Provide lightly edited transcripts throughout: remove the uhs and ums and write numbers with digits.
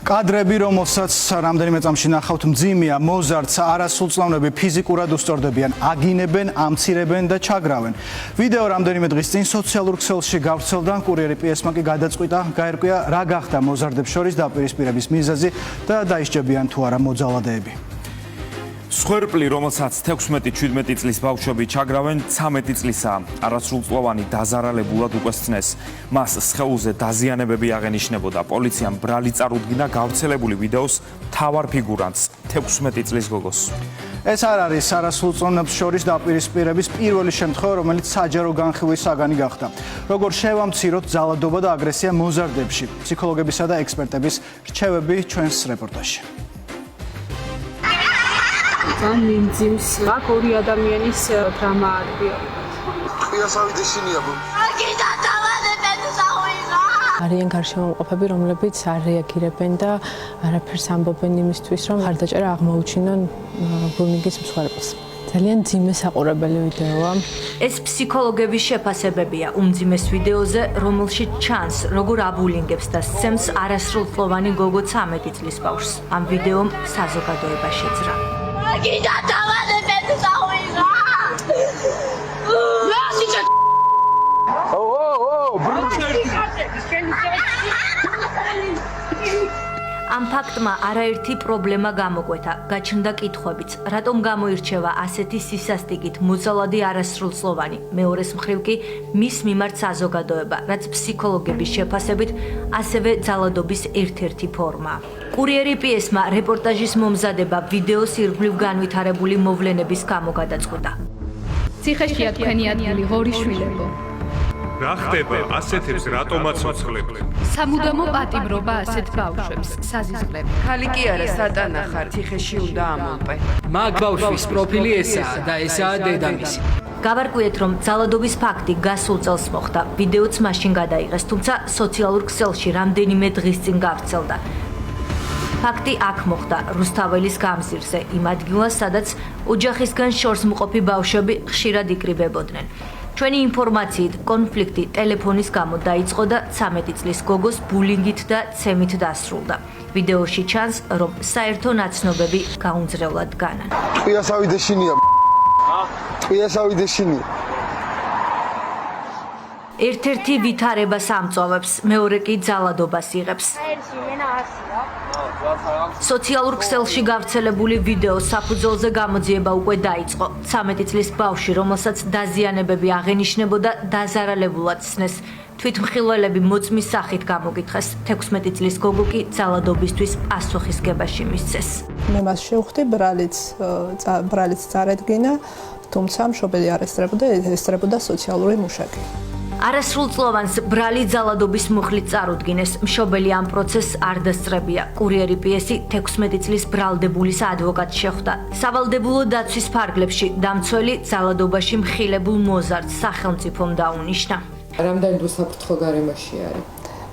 კადრები, რომელსაც რამდენიმე წამში ნახავთ, მძიმეა, მოზარდს არასრულწლოვნები ფიზიკურად უსწორდებიან, აგინებენ, ამცირებენ და ჩაგრავენ. ვიდეო რამდენიმე დღის წინ სოციალურ ქსელში გავრცელდა, კურიერი პიესმა კი გადაწყვიტა, გაერკვია რა გახდა მოზარდებს შორის დაპირისპირების მიზეზი და დაისჯებიან თუ არა მოძალადეები. სხერპლი, რომელსაც 16-17 წლის ბავშვები ჩაგრავენ, 13 წლისაა. არასრულწლოვანი დაზარალებულად უკესცნეს. მას სხეულზე დაზიანებები აღენიშნებოდა. პოლიციამ ბრალი წარუდგინა გავრცელებული ვიდეოს მთავარ ფიგურანტს, 16 წლის გოგოს. ეს არ არის არასრულწლოვნებს შორის დაპირისპირების პირველი შემთხვევა, რომელიც საჯარო განხილვის საგანი გახდა. როგორ შევამციროთ ძალადობა და აგრესია მოზარდებში? ფსიქოლოგებისა და ექსპერტების რჩევები ჩვენს რეპორტაჟში. მძიმს აქ ორი ადამიანის დრამა არის. არიან გარშემოყოფები, რომლებიც არ რეაგირებენ და არაფერს ამბობენ იმისთვის, რომ ხარდაჭერა აღმოუჩინონ ბულინგის მსხვერპლს. ძალიან მძიმე საყურებელი ვიდეოა. ეს ფსიქოლოგების შეფასებებია უმძიმეს ვიდეოზე, რომელშიც ჩანს, როგორ აბულინგებს და სცემს არასრულწლოვანი გოგო 13 წლის ბავშვს. ამ ვიდეომ საზოგადოება შეძრა. ამ ფაქტმა არაერთი პრობლემა გამოგვეთა. გაჩნდა კითხვებიც, რატომ გამოირჩევა ასეთი სისასტიკით მოძალადი არასრულწლოვანი? მეორეს მხრივ კი მის მიმართ საზოგადოება, რაც ფსიქოლოგების შეფასებით ასევე ძალადობის ერთ-ერთი ფორმაა. კურიერი პიესმა რეპორტაჟის მომზადება ვიდეოს ირგვლივ განვითარებული მოვლენების გამო გადაწყვიტა. ციხეშია თქვენი ადგილი, ორი შვილებო. რა ხდება ასეთებს რატომაც უცხლებთ? სამუდამო პატიმრობა ასეთ ბავშვებს, საზიზღლები. ხალი კი არა, სატანა ხარ, ციხეში უნდა ამოყე. მაგ ბავშვის პროფილი ესაა და ესაა დედამისი. გავარკვიეთ, რომ ძალადობის ფაქტი გასულ წელს მოხდა. ვიდეოც მაშინ გადაიღეს, თუმცა სოციალურ ქსელში რამდენიმე დღის წინ გავრცელდა. ფაქტი აქ მოხდა, რუსთაველის გამზირზე, იმ ადგილას, სადაც ოჯახისგან შორს მყოფი ბავშვები ხშირად იკრიბებოდნენ. ჩვენი ინფორმაციით, კონფლიქტი ტელეფონის გამო დაიწყო და 13 წლის გოგოს ბულინგით და ცემით დასრულდა. ვიდეოში ჩანს, რომ საერთო ნაცნობები გაუნձრევლად განან. ერთ-ერთი ვითარებას ამწვავებს, მეორე კი ძალადობას იღებს. სოციალურ ქსელში გავრცელებული ვიდეო საფუძველზე გამოძიება უკვე დაიწყო. 13 წლის ბავშვი, რომელსაც დაზიანებები აღენიშნებოდა, დაზარალებულად სცნეს. თვითმხილველები მოწმის სახით გამოგითხეს. 16 წლის გოგო კი ძალადობისთვის პასუხისგებაში მისცეს. მე მას შევხვდი, ბრალიც წარედგინა, თუმცა მშობელი არ ესწრებოდა, ესწრებოდა სოციალური მუშაკი. არასრულწლოვანს ბრალი ძალადობის მუხლით წარუდგინეს. მშობელი ამ პროცესს არ დასწრებია. კურიერი პიესი 16 წლის ბრალდებულის ადვოკატს შეხვდა. სავალდებულო დაცვის ფარგლებში დამცველი ძალადობაში მხილებულ მოზარდს სახელმწიფომ დაუნიშნა. რამდენი დრო საფრთხო გარემოში არის?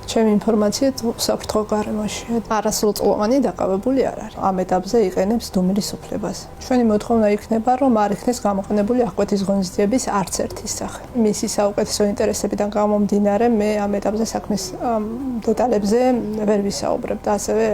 ჩემი ინფორმაციით საფრთხო გარემოშია. არასრულწლოვანი დაკავებული არ არის. ამ ეტაპზე იყენებს დუმილის უფლებას. ჩვენი მოთხოვნა იქნება, რომ არ იქნეს გამოყენებული აღკვეთის ღონისძიების არც ერთი სახე. მისი საუკეთესო ინტერესებიდან გამომდინარე, მე ამ ეტაპზე საქმის დეტალებზე ვერ ვისაუბრებ და ასევე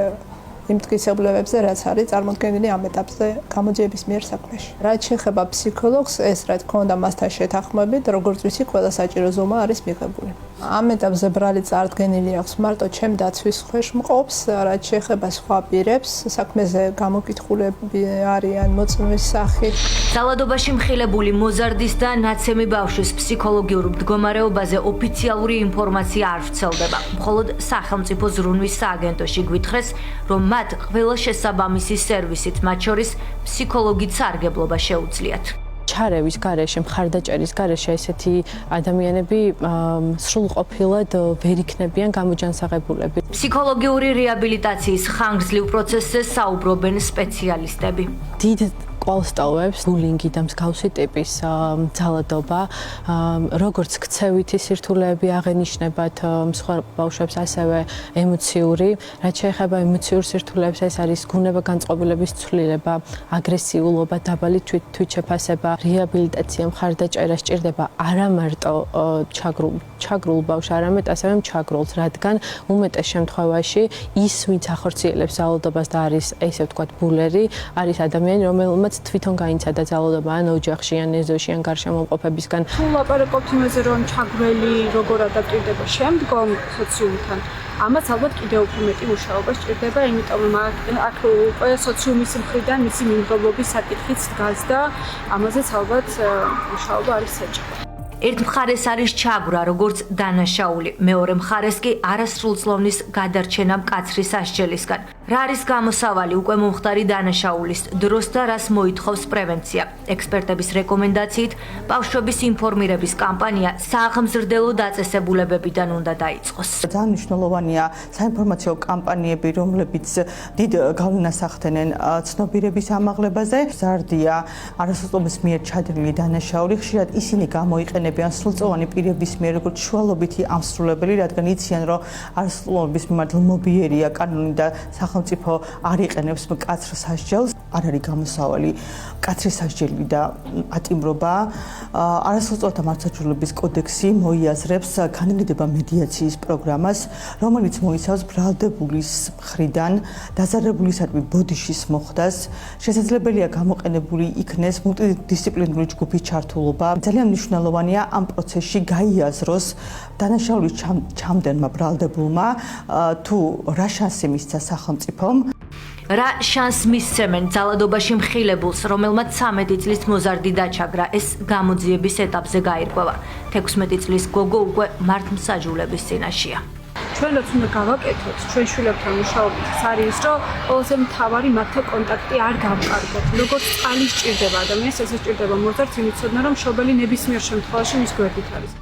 იმ მტკიცებულებებზე, რაც არის წარმოქმნილი ამ ეტაპზე გამოძიების მიერ საქმეში. რაც შეეხება ფსიქოლოგს, ეს რა თქმა უნდა მასთან შეთანხმებით, როგორც ვიცი, ყველა საჭირო ზომა არის მიღებული. ამ ეტაპზე ბრალი წარდგენილი აქვს მარტო ჩემ დაცვის ქვეშ მყოფს, რაც შეეხება სხვა პირებს, საქმეზე გამოკითხულები არიან მოწმის სახით. ძალადობაში მხილებული მოზარდის და ნაცემი ბავშვის ფსიქოლოგიურ მდგომარეობაზე ოფიციალური ინფორმაცია არ ვრცელდება. მხოლოდ სახელმწიფო ზრუნვის სააგენტოში გვითხრეს, რომ მათ ყველა შესაბამისი სერვისით, მათ შორის ფსიქოლოგით სარგებლობა შეუძლიათ. ჩარევის გარეშე, მხარდაჭერის გარეშე ესეთი ადამიანები სრულყოფილად ვერ იქნებიან გამოჯანსაღებულები. ფსიქოლოგიური რეაბილიტაციის ხანგრძლივ პროცესზე საუბრობენ სპეციალისტები. დიდ კვალსტოვებს ბულინგი და მსგავსი ტიპის ძალადობა, როგორც ქცევითი სირთულეები აღენიშნებათ სხვა ბავშვებს, ასევე ემოციური. რაც შეეხება ემოციურ სირთულეებს, ეს არის გუნება განწყობილების ცვლილება, აგრესიულობა, დაბალი თვითშეფასება, რეაბილიტაცია, მხარდაჭერა სჭირდება არა მარტო ჩაგრულ ბავშვს, არამედ ასევე მჩაგრულს, რადგან უმეტეს შემთხვევაში ის, ვინც ახორციელებს ძალადობას და არის, ესე ვთქვათ, ბულერი, არის ადამიანი, რომელმაც თვითონ გაიცადა ძალადობა ან ოჯახში, ან ეზოში, ან გარშემოყოფებისგან. თუ ლაპარაკობთ იმაზე, რომ ჩაგვრელი როგორ ადაპტირდება შემდგომ სოციუმთან, ამას ალბათ კიდევ უფრო მეტი მუშაობა სჭირდება, იმიტომ რომ აქ უკვე სოციუმის მხრიდან მისი მიმდევრობის საკითხიც დგას და ამაზეც ალბათ მუშაობა არის საჭირო. ერთ მხარეს არის ჩაგვრა, როგორც დანაშაული, მეორე მხარეს კი არასრულწლოვნის გადარჩენა მკაცრი სასჯელისგან. რა არის გამოსავალი უკვე მომხდარი დანაშაულის დროს და რას მოითხოვს პრევენცია? ექსპერტების რეკომენდაციით, ბავშვების ინფორმირების კამპანია სააღმზრდელო დაწესებულებებიდან უნდა დაიწყოს. ძალიან მნიშვნელოვანია საინფორმაციო კამპანიები, რომლებიც დიდ გავლენას ახდენენ ცნობიერების ამაღლებაზე. მზარდია არასრულწლოვნის მიერ ჩადენილი დანაშაული, ხშირად ისინი გამოიყენებიან სრულწლოვანი პირების მიერ როგორც შუალობითი ამსრულებელი, რადგან იციან, რომ არასრულწლოვნების მიმართ ლმობიერია კანონი და სახელმწიფო არ იყენებს მკაცრ სასჯელს. არ არის გამოსავალი მკაცრი სასჯელი და პატიმრობა. არასრულწლოვანთა მართლმსაჯულების კოდექსი მოიაზრებს განრიდება მედიაციის პროგრამას, რომელიც მოიცავს ბრალდებულის მხრიდან დაზარებულისადმი ბოდიშის მოხდას. შესაძლებელია გამოყენებული იქნეს მულტიდისციპლინური ჯგუფის ჩართულობა. ძალიან მნიშვნელოვანია ამ პროცესში გაიაზროს დანაშაულის ჩამდენმა ბრალდებულმა თუ რა შანსი მისცა სახელმწიფომ. რა შანს მისცემენ ძალადობაში მხილებულს, რომელმაც 13 წლის მოზარდი დაჩაგრა, ეს გამოძიების ეტაპზე გაირკვევა. 16 წლის გოგო უკვე მართლმსაჯულების წინაშეა. ჩვენაც უნდა გავაკეთოთ ჩვენ შვილებთან მუშაობით. არის რომ ყველაზე მთავარი მათთან კონტაქტი არ გავყარდოთ. როგორც წყალი სჭირდება ადამიანს, ესე სჭირდება მოზარდს, იმიცოდნა რომ მშობელი ნებისმიერ შემთხვევაში მის გვერდით არის.